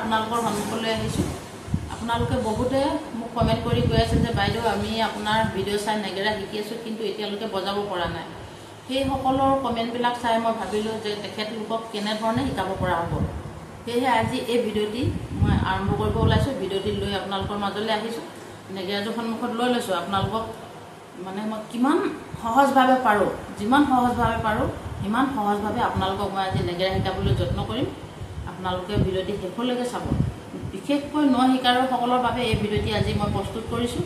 আপোনালোকৰ সন্মুখলৈ আহিছোঁ। আপোনালোকে বহুতে মোক কমেণ্ট কৰি কৈ আছে যে বাইদেউ আমি আপোনাৰ ভিডিঅ' চাই নেগেৰা শিকি আছোঁ কিন্তু এতিয়ালৈকে বজাব পৰা নাই। সেই সকলৰ কমেণ্টবিলাক চাই মই ভাবিলোঁ যে তেখেতলোকক কেনেধৰণে শিকাব পৰা হ'ব। সেয়েহে আজি এই ভিডিঅ'টি মই আৰম্ভ কৰিব ওলাইছোঁ। ভিডিঅ'টি লৈ আপোনালোকৰ মাজলৈ আহিছোঁ। নেগেৰাযোৰ সন্মুখত লৈ লৈছোঁ। আপোনালোকক মানে মই কিমান সহজভাৱে পাৰোঁ, যিমান সহজভাৱে পাৰোঁ সিমান সহজভাৱে আপোনালোকক মই আজি নেগেৰা শিকাবলৈ যত্ন কৰিম। আপোনালোকে ভিডিঅ'টি শেষলৈকে চাব। বিশেষকৈ ন শিকাৰুসকলৰ বাবে এই ভিডিঅ'টি আজি মই প্ৰস্তুত কৰিছোঁ।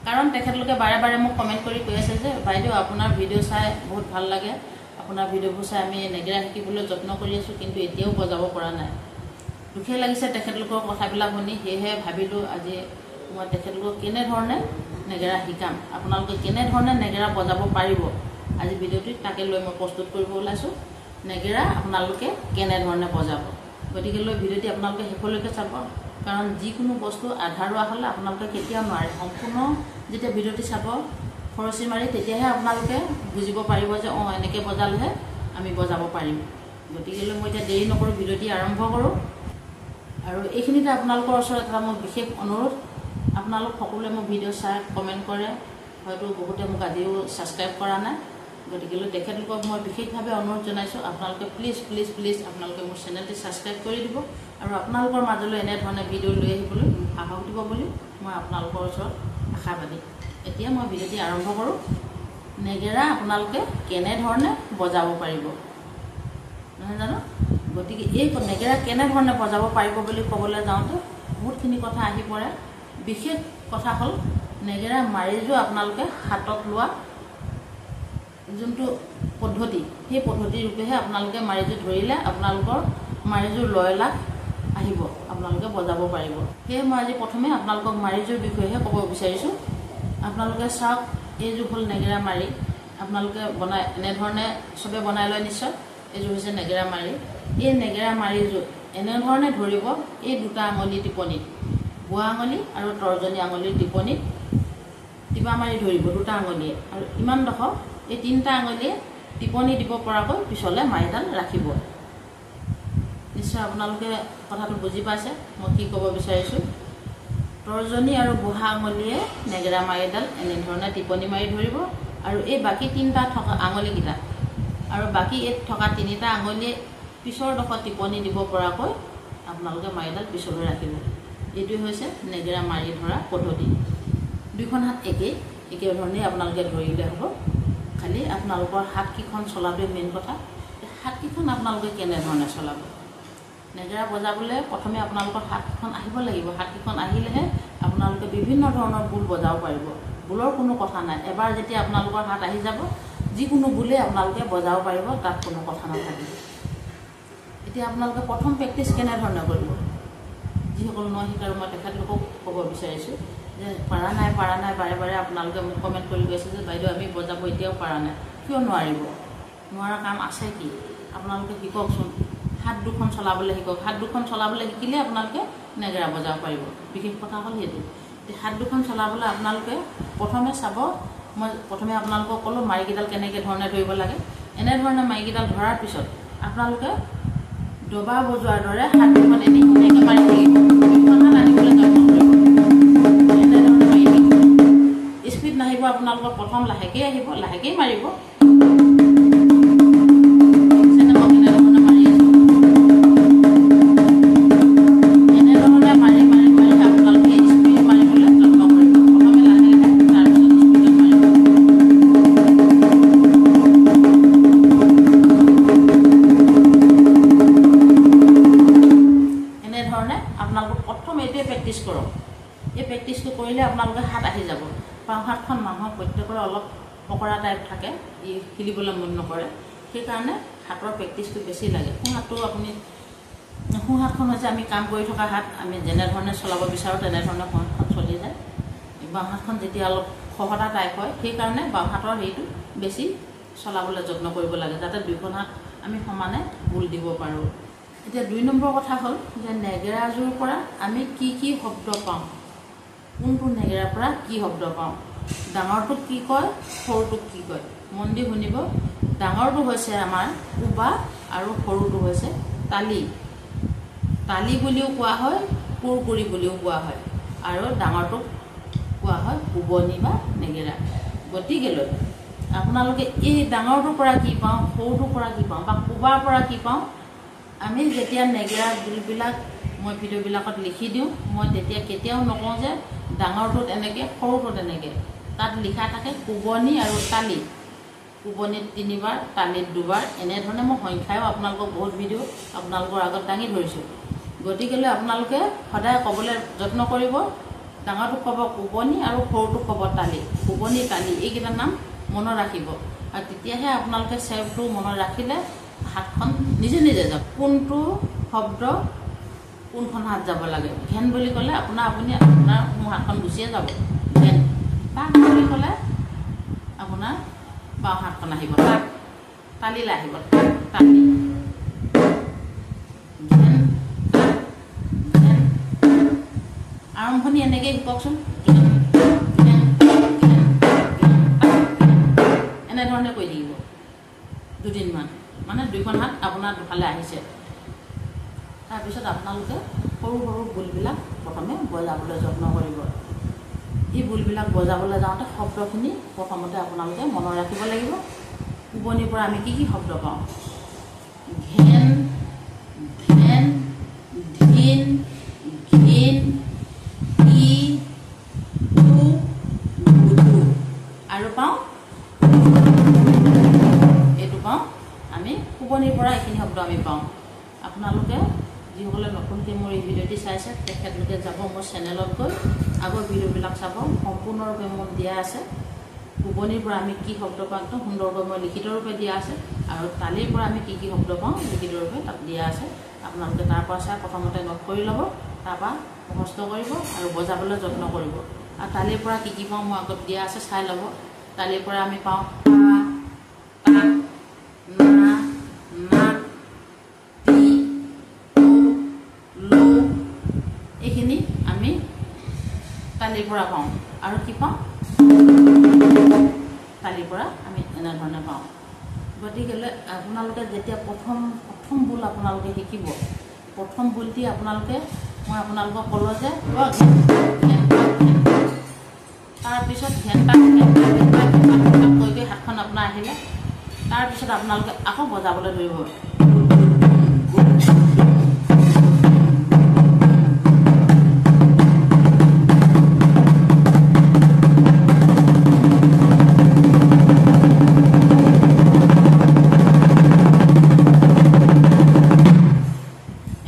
কাৰণ তেখেতলোকে বাৰে বাৰে মোক কমেণ্ট কৰি কৈ আছে যে বাইদেউ আপোনাৰ ভিডিঅ' চাই বহুত ভাল লাগে, আপোনাৰ ভিডিঅ'বোৰ চাই আমি নেগেৰা শিকিবলৈ যত্ন কৰি আছোঁ কিন্তু এতিয়াও বজাব পৰা নাই। দুখেই লাগিছে তেখেতলোকৰ কথাবিলাক শুনি। সেয়েহে ভাবিলোঁ আজি মই তেখেতলোকক কেনেধৰণে নেগেৰা শিকাম, আপোনালোকে কেনেধৰণে নেগেৰা বজাব পাৰিব, আজি ভিডিঅ'টিত তাকে লৈ মই প্ৰস্তুত কৰিব ওলাইছোঁ। নেগেৰা আপোনালোকে কেনেধৰণে বজাব, গতিকে লৈ ভিডিঅ'টি আপোনালোকে শেষলৈকে চাব। কাৰণ যিকোনো বস্তু আধাৰুৱা হ'লে আপোনালোকে কেতিয়াও নোৱাৰে। সম্পূৰ্ণ যেতিয়া ভিডিঅ'টি চাব খৰচি মাৰি, তেতিয়াহে আপোনালোকে বুজিব পাৰিব যে অঁ এনেকৈ বজালেহে আমি বজাব পাৰিম। গতিকে লৈ মই এতিয়া দেৰি নকৰোঁ, ভিডিঅ'টি আৰম্ভ কৰোঁ। আৰু এইখিনিতে আপোনালোকৰ ওচৰত এটা মোৰ বিশেষ অনুৰোধ, আপোনালোক সকলোৱে মোক ভিডিঅ' চাই কমেণ্ট কৰে, হয়তো বহুতে মোক আজিও ছাবস্ক্ৰাইব কৰা নাই। গতিকে লৈ তেখেতলোকক মই বিশেষভাৱে অনুৰোধ জনাইছোঁ, আপোনালোকে প্লিজ প্লিজ প্লিজ আপোনালোকে মোৰ চেনেলটি ছাবস্ক্ৰাইব কৰি দিব আৰু আপোনালোকৰ মাজলৈ এনেধৰণে ভিডিঅ' লৈ আহিবলৈ সাহস দিব বুলি মই আপোনালোকৰ ওচৰত আশাবাদী। এতিয়া মই ভিডিঅ'টি আৰম্ভ কৰোঁ। নেগেৰা আপোনালোকে কেনেধৰণে বজাব পাৰিব নহয় জানো। গতিকে এই নেগেৰা কেনেধৰণে বজাব পাৰিব বুলি ক'বলৈ যাওঁতে বহুতখিনি কথা আহি পৰে। বিশেষ কথা হ'ল নেগেৰা মাৰিযোৰ আপোনালোকে হাতত লোৱা যোনটো পদ্ধতি, সেই পদ্ধতি ৰূপেহে আপোনালোকে মাৰিযোৰ ধৰিলে আপোনালোকৰ মাৰিযোৰ লয়লাস আহিব, আপোনালোকে বজাব পাৰিব। সেয়ে মই আজি প্ৰথমে আপোনালোকক মাৰিযোৰ বিষয়েহে ক'ব বিচাৰিছোঁ। আপোনালোকে চাওক, এইযোৰ হ'ল নেগেৰা মাৰি। আপোনালোকে এনেধৰণে চবে বনাই লয় নিশ্চয়। এইযোৰ হৈছে নেগেৰা মাৰি। এই নেগেৰা মাৰিযোৰ এনেধৰণে ধৰিব, এই দুটা আঙুলি টিপনিত, বুঢ়া আঙুলি আৰু তৰ্জনী আঙুলিৰ টিপনিত টিপা মাৰি ধৰিব দুটা আঙুলিয়ে, আৰু ইমানডোখৰ এই তিনিটা আঙুলিয়ে টিপনি দিব পৰাকৈ পিছলৈ মাৰিডাল ৰাখিব। নিশ্চয় আপোনালোকে কথাটো বুজি পাইছে মই কি ক'ব বিচাৰিছোঁ। তৰ্জনী আৰু বুঢ়া আঙুলিয়ে নেগেৰা মাৰিডাল এনেধৰণে টিপনি মাৰি ধৰিব, আৰু এই বাকী তিনিটা থকা আঙুলিকেইটা আৰু বাকী এই থকা তিনিটা আঙুলিয়ে পিছৰডোখৰ টিপনি দিব পৰাকৈ আপোনালোকে মাৰিডাল পিছলৈ ৰাখিব। এইটোৱে হৈছে নেগেৰা মাৰি ধৰা পদ্ধতি। দুইখন হাত একেধৰণেই আপোনালোকে ধৰিলে হ'ব। খালি আপোনালোকৰ হাতকেইখন চলাটোৱে মেইন কথা। হাতকেইখন আপোনালোকে কেনেধৰণে চলাব, নেগেৰা বজাবলৈ প্ৰথমে আপোনালোকৰ হাতকেইখন আহিব লাগিব। হাতকেইখন আহিলেহে আপোনালোকে বিভিন্ন ধৰণৰ বোল বজাব পাৰিব। বোলৰ কোনো কথা নাই। এবাৰ যেতিয়া আপোনালোকৰ হাত আহি যাব, যিকোনো বোলেই আপোনালোকে বজাব পাৰিব, তাত কোনো কথা নাথাকিব। এতিয়া আপোনালোকে প্ৰথম প্ৰেক্টিচ কেনেধৰণে কৰিব, যিসকল ন শিকাৰু মই তেখেতলোকক ক'ব বিচাৰিছোঁ যে পাৰা নাই বাৰে বাৰে আপোনালোকে মোক কমেণ্ট কৰি গৈছে যে বাইদেউ আমি বজাব এতিয়াও পৰা নাই। কিয় নোৱাৰিব? নোৱাৰা কাম আছে কি? আপোনালোকে শিককচোন। হাত দুখন চলাবলৈ শিকক। হাত দুখন চলাবলৈ শিকিলে আপোনালোকে নেগেৰা বজাব পাৰিব। বিশেষ কথা হ'ল সেইটো। হাত দুখন চলাবলৈ আপোনালোকে প্ৰথমে চাব, মই প্ৰথমে আপোনালোকক ক'লোঁ মাৰিকেইডাল কেনেকৈ ধৰণে ধৰিব লাগে। এনেধৰণে মাৰিকেইডাল ধৰাৰ পিছত আপোনালোকে ডবা বজোৱাৰ দৰে হাত দুখন এনেই ধুনীয়াকৈ মাৰি থাকিব। দুখন হাত আনিবলৈ যত্ন কৰিব। এনেধৰণে মাৰি থাকিব। স্পীড নাহিব আপোনালোকৰ, প্ৰথম লাহেকৈ আহিব, লাহেকৈয়ে মাৰিব। এই প্ৰেক্টিচটো কৰিলে আপোনালোকে হাত আহি যাব। বাওঁ হাতখন মানুহৰ প্ৰত্যেকৰে অলপ পকৰা টাইপ থাকে, ই খেলিবলৈ মন নকৰে। সেইকাৰণে হাতৰ প্ৰেক্টিচটো বেছি লাগে। সোঁ হাতখন হৈছে আমি কাম কৰি থকা হাত। আমি যেনেধৰণে চলাব বিচাৰোঁ তেনেধৰণে সোঁ হাতখন চলি যায়। বাওঁ হাতখন যেতিয়া অলপ খহটা টাইপ হয়, সেইকাৰণে বাওঁ হাতৰ হেৰিটো বেছি চলাবলৈ যত্ন কৰিব লাগে, যাতে দুইখন হাত আমি সমানে বোল দিব পাৰোঁ। এতিয়া ২ নম্বৰ কথা হ'ল যে নেগেৰাযোৰ পৰা আমি কি কি শব্দ পাওঁ, কোনটো নেগেৰাৰ পৰা কি শব্দ পাওঁ, ডাঙৰটোক কি কয়, সৰুটোক কি কয়। মন দি শুনিব। ডাঙৰটো হৈছে আমাৰ উবা আৰু সৰুটো হৈছে তালি। তালি বুলিও কোৱা হয়, কুৰকুৰি বুলিও কোৱা হয়, আৰু ডাঙৰটোক কোৱা হয় কোবনি বা নেগেৰা। গতিকেলৈ আপোনালোকে এই ডাঙৰটোৰ পৰা কি পাওঁ, সৰুটোৰ পৰা কি পাওঁ বা কোবাৰ পৰা কি পাওঁ, আমি যেতিয়া নেগেৰা বুলবিলাক মই ভিডিঅ'বিলাকত লিখি দিওঁ, মই তেতিয়া কেতিয়াও নকওঁ যে ডাঙৰটোত এনেকৈ সৰুটোত এনেকৈ। তাত লিখা থাকে কোবনি আৰু তালি। কোবনিত 3 বাৰ, তালিত 2 বাৰ, এনেধৰণে মই সংখ্যাও আপোনালোকক বহুত ভিডিঅ' আপোনালোকৰ আগত দাঙি ধৰিছোঁ। গতিকেলৈ আপোনালোকে সদায় ক'বলৈ যত্ন কৰিব, ডাঙৰটোক ক'ব কোবনি আৰু সৰুটোক ক'ব তালি। কোবনি তালি এইকেইটা নাম মনত ৰাখিব, আৰু তেতিয়াহে আপোনালোকে চেপটো মনত ৰাখিলে হাতখন নিজে নিজে যাব। কোনটো শব্দ কোনখন হাত যাব লাগে। ঘেন বুলি ক'লে আপোনাৰ মোৰ হাতখন গুচিয়ে যাব। ঘেন। তাক বুলি ক'লে আপোনাৰ বাওঁ হাতখন আহিব। তাক তালিলৈ আহিব। তালি। ঘেন ঘেন। আৰম্ভণি এনেকৈ শিককচোন। এনেধৰণে কৈ থাকিব 2 দিনমান, মানে 2খন হাত আপোনাৰ দুফালে আহিছে। তাৰপিছত আপোনালোকে সৰু সৰু বুলবিলাক প্ৰথমে বজাবলৈ যত্ন কৰিব। এই বুলবিলাক বজাবলৈ যাওঁতে শব্দখিনি প্ৰথমতে আপোনালোকে মনত ৰাখিব লাগিব। কোবনিৰ পৰা আমি কি কি শব্দ পাওঁ? ঘেন, ঘেন, ঘিন, ঘিন, ই, উ, গুধু, আৰু পাওঁ এইটো পাওঁ আমি কোবনিৰ পৰা এইখিনি শব্দ আমি পাওঁ। আপোনালোকে যিসকলে নতুনকৈ মোৰ এই ভিডিঅ'টি চাইছে তেখেতলোকে যাব মোৰ চেনেলত গৈ আগৰ ভিডিঅ'বিলাক চাব, সম্পূৰ্ণৰূপে মোৰ দিয়া আছে। কোবনিৰ পৰা আমি কি শব্দ পাওঁ একদম সুন্দৰকৈ মই লিখিত ৰূপে দিয়া আছে, আৰু তালিৰ পৰা আমি কি কি শব্দ পাওঁ লিখিত ৰূপে তাত দিয়া আছে। আপোনালোকে তাৰ পৰা চাই প্ৰথমতে নোট কৰি ল'ব, তাৰপৰা মুখস্থ কৰিব আৰু বজাবলৈ যত্ন কৰিব। আৰু তালিৰ পৰা কি কি পাওঁ মই আগত দিয়া আছে চাই ল'ব। তালিৰ পৰা আমি পাওঁ তা, তা, না, না, তি, টো, লো, এইখিনি আমি তালিৰ পৰা পাওঁ। আৰু কি পাওঁ? তালিৰ পৰা আমি এনেধৰণে পাওঁ। গতিকেলৈ আপোনালোকে যেতিয়া প্ৰথম বুল আপোনালোকে শিকিব, প্ৰথম বুলটি মই আপোনালোকক ক'লোঁ যে তাৰপিছত ঘেণ্টা কৈ গৈ হাতখন আপোনাৰ আহিলে, তাৰপিছত আপোনালোকে আকৌ বজাবলৈ ধৰিব।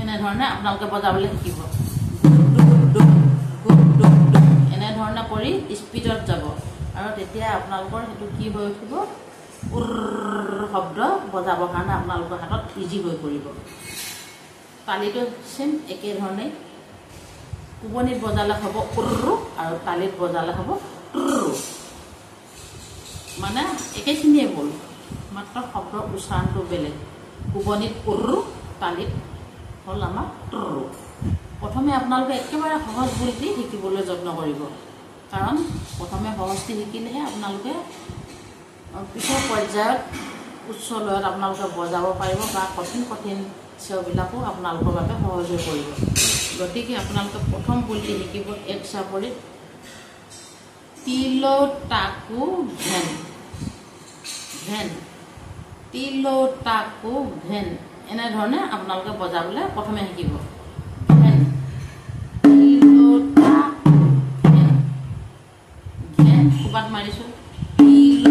এনেধৰণে আপোনালোকে বজাবলৈ শিকিব। এনেধৰণে কৰি স্পীডত যাব, আৰু তেতিয়া আপোনালোকৰ সেইটো কি হৈ উঠিব, শব্দ বজাবৰ কাৰণে আপোনালোকৰ হাতত ইজি হৈ পৰিব। তালিটো চেম একেধৰণেই, কোবনিত বজালে হ'ব আৰু তালিত বজালে হ'ব মানে একেখিনিয়ে ব'ল, মাত্ৰ শব্দৰ উচ্চাৰণটো বেলেগ। কোবনিত তালিত হ'ল আমাৰ প্ৰথমে আপোনালোকে একেবাৰে সহজ বুলটি শিকিবলৈ যত্ন কৰিব, কাৰণ প্ৰথমে সহজটি শিকিলেহে আপোনালোকে পিছৰ পৰ্যায়ত উচ্চ লয়ত আপোনালোকে বজাব পাৰিব, বা কঠিন চেওবিলাকো আপোনালোকৰ বাবে সহজ হৈ পৰিব। গতিকে আপোনালোকে প্ৰথম বুলটি শিকিব এক চাপৰিত তিল তাকু ঘেন, ঘেন, তিল তাকু ঘেন, এনেধৰণে আপোনালোকে বজাবলৈ প্ৰথমে শিকিব। ঘেন, তিল তাকু ঘেন, ঘেন কোবাত মাৰিছোঁ, তিল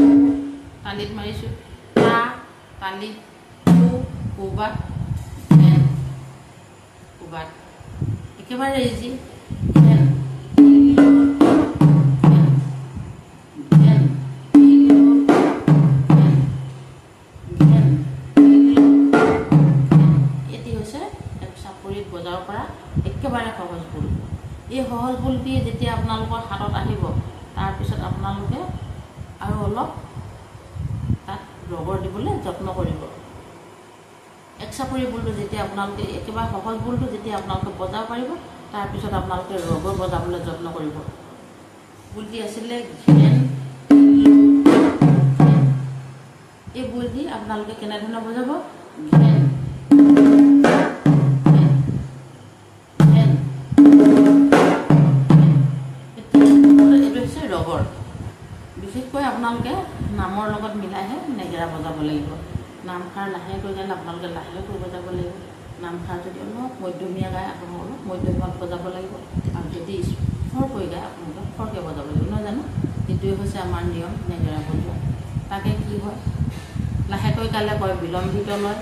তালিত মাৰিছোঁ, তা তালিত, কু কোবাত, ঘেন কোবাত, একেবাৰে ইজি। ঘেন, বজাব পৰা একেবাৰে সহজ বুল। এই সহজ বুলটি যেতিয়া আপোনালোকৰ হাতত আহিব, তাৰপিছত আপোনালোকে আৰু অলপ তাত ৰগৰ দিবলৈ যত্ন কৰিব। এক চাপৰি বুলটো যেতিয়া আপোনালোকে একেবাৰে সহজ বুলটো যেতিয়া আপোনালোকে বজাব পাৰিব, তাৰপিছত আপোনালোকে ৰগৰ বজাবলৈ যত্ন কৰিব। বুলটি আছিলে ঘেন, এই বুলটি আপোনালোকে কেনেধৰণে বজাব, ঘেন বিশেষকৈ আপোনালোকে নামৰ লগত মিলাইহে নেগেৰা বজাব লাগিব। নামষাৰ লাহেকৈ গালে আপোনালোকে লাহেকৈ বজাব লাগিব। নামষাৰ যদি অলপ মধ্যমীয়া গায় আপোনালোকে অলপ মধ্যমীয়াত বজাব লাগিব, আৰু যদি খৰকৈ গায় আপোনালোকে খৰকৈ বজাব লাগিব। নহয় জানো? এইটোৱে হৈছে আমাৰ নিয়ম নেগেৰা বজোৱা। তাকে কি হয়, লাহেকৈ গালে কয় বিলম্বিত লয়,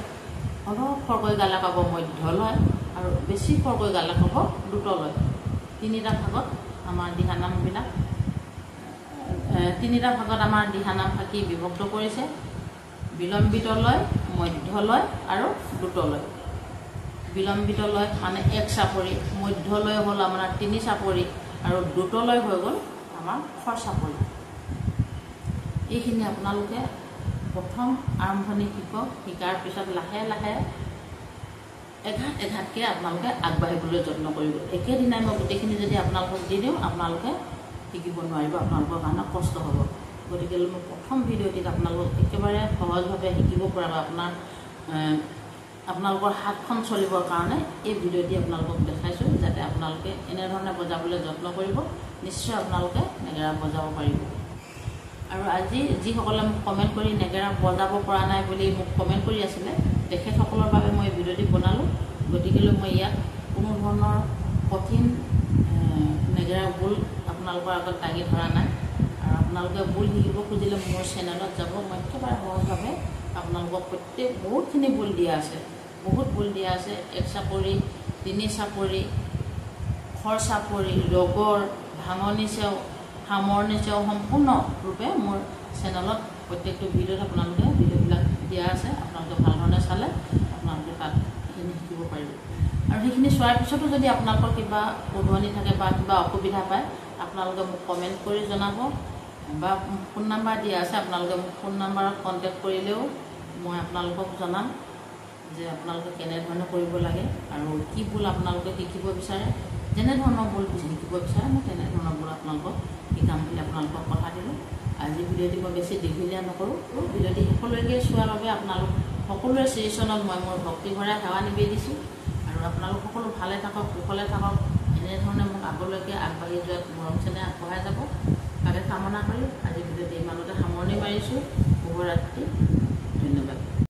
অলপ খৰকৈ গালে ক'ব মধ্য লয়, আৰু বেছি খৰকৈ গালে ক'ব দ্ৰুত লয়। তিনিটা ভাগত আমাৰ দিহানামবিলাক আমাৰ দিহানামফাঁকি বিভক্ত কৰিছে। বিলম্বিত লয়, মধ্য লয় আৰু দ্ৰুত লয়। বিলম্বিত লয় মানে 1 চাপৰি, মধ্য লয় হ'ল আমাৰ 3 চাপৰি, আৰু দ্ৰুত লয় হৈ গ'ল আমাৰ 4 চাপৰি। এইখিনি আপোনালোকে প্ৰথম আৰম্ভণি শিকক। শিকাৰ পিছত লাহে লাহে এঘাট এঘাটকৈ আপোনালোকে আগবাঢ়িবলৈ যত্ন কৰিব। একেদিনাই মই গোটেইখিনি যদি আপোনালোকক দি দিওঁ আপোনালোকে শিকিব নোৱাৰিব, আপোনালোকৰ কাৰণে কষ্ট হ'ব। গতিকে মই প্ৰথম ভিডিঅ'টিত আপোনালোকক একেবাৰে সহজভাৱে শিকিব পৰাকৈ আপোনালোকৰ হাতখন চলিবৰ কাৰণে এই ভিডিঅ'টি আপোনালোকক দেখাইছোঁ, যাতে আপোনালোকে এনেধৰণে বজাবলৈ যত্ন কৰিব। নিশ্চয় আপোনালোকে নেগেৰা বজাব পাৰিব। আৰু আজি যিসকলে মোক কমেণ্ট কৰি নেগেৰা বজাব পৰা নাই বুলি মোক কমেণ্ট কৰি আছিলে, তেখেতসকলৰ বাবে মই এই ভিডিঅ'টি বনালোঁ। গতিকেলৈ মই ইয়াত কোনো ধৰণৰ কঠিন নেগেৰা বোল আপোনালোকৰ আগত দাঙি ধৰা নাই। আৰু আপোনালোকে বোল শিকিব খুজিলে মোৰ চেনেলত যাব, মই একেবাৰে সহজভাৱে আপোনালোকক বহুতখিনি বোল দিয়া আছে, বহুত বোল দিয়া আছে। 1 চাপৰি, 3 চাপৰি, খৰ চাপৰি, ৰগৰ, ভাঙনি চেও, সামৰণি চেও সম্পূৰ্ণৰূপে মোৰ চেনেলত প্ৰত্যেকটো ভিডিঅ'ত আপোনালোকে ভিডিঅ'বিলাক দিয়া আছে। আপোনালোকে ভাল ধৰণে চালে আপোনালোকে তাত সেইখিনি শিকিব পাৰিব। আৰু সেইখিনি চোৱাৰ পিছতো যদি আপোনালোকৰ কিবা উদ্ভনি থাকে বা কিবা অসুবিধা পায়, আপোনালোকে মোক কমেণ্ট কৰি জনাব, বা ফোন নাম্বাৰ দিয়া আছে, আপোনালোকে মোক ফোন নাম্বাৰত কণ্টেক্ট কৰিলেও মই আপোনালোকক জনাম যে আপোনালোকে কেনেধৰণে কৰিব লাগে আৰু কি বোল আপোনালোকে শিকিব বিচাৰে। যেনেধৰণৰ বোল শিকিব বিচাৰে মই তেনেধৰণৰ বোল আপোনালোকক শিকাম বুলি আপোনালোকক কথা দিলোঁ। আজি ভিডিঅ'টি মই বেছি দীঘলীয়া নকৰোঁ। ভিডিঅ'টি শেষলৈকে চোৱাৰ বাবে আপোনালোক সকলোৰে শ্ৰীচৰণত মই মোৰ ভক্তিভৰা সেৱা নিবেদিছোঁ। আৰু আপোনালোক সকলো ভালে থাকক, কুশলে থাকক, এনেধৰণে মোক আগলৈকে আগবাঢ়ি যোৱাত মৰম চেনেহ আগবঢ়াই যাব, তাকে কামনা কৰি আজি ভিডিঅ'টি ইমানতে সামৰণি মাৰিছোঁ। শুভৰাত্ৰি। ধন্যবাদ।